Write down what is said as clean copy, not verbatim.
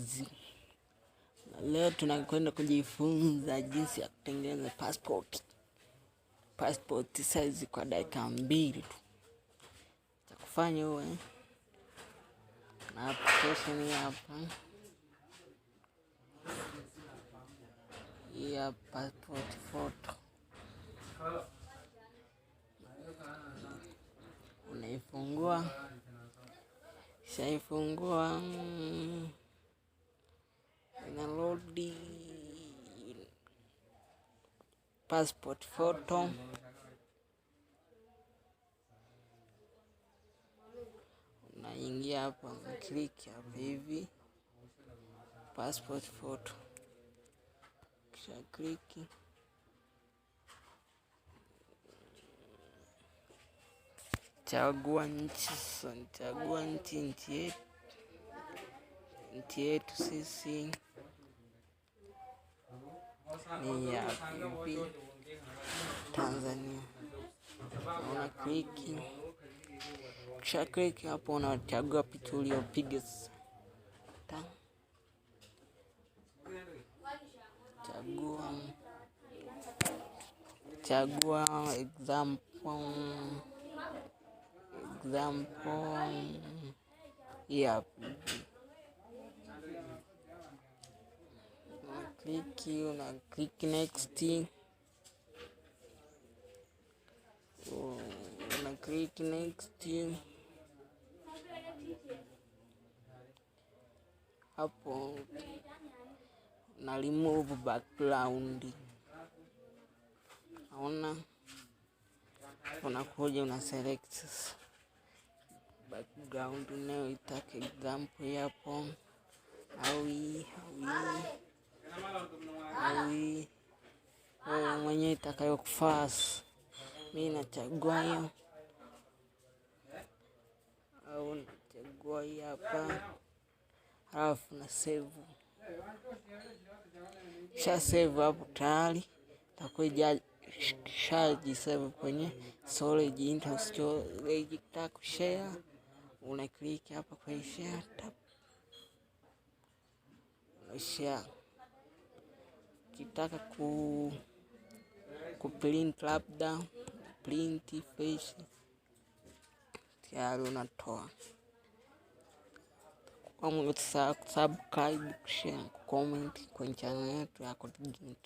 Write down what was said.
Size. Leo tunakwenda kujifunza jinsi ya kutengeneza passport size kwa dakika 2 tu. Cha kufanya uwe na application hapa ya passport photo. Unaifungua, shaifungua ina load passport photo. Unaingia hapa, click hapa hivi passport photo, kisha click chagua nchi yetu sisi ni ya Tanzania. Una click, kisha click hapo, unachagua picha uliyopiga. Chagua example yep. Una click next. Hapo na remove background. Naona unakuja una select background unayoitaka, example hapo au wewe mwenyewe itakayokufaa. Mimi nachagua hiyo au nachagua hii hapa, alafu na save. Kisha save hapo tayari takuja shaji save kwenye storage into storage. Taka share, una click hapa kwa share tap, share. Kitaka ku print labda print face, tayari unatoa. Kwa subscribe, share, comment kwenye channel yetu ya Content.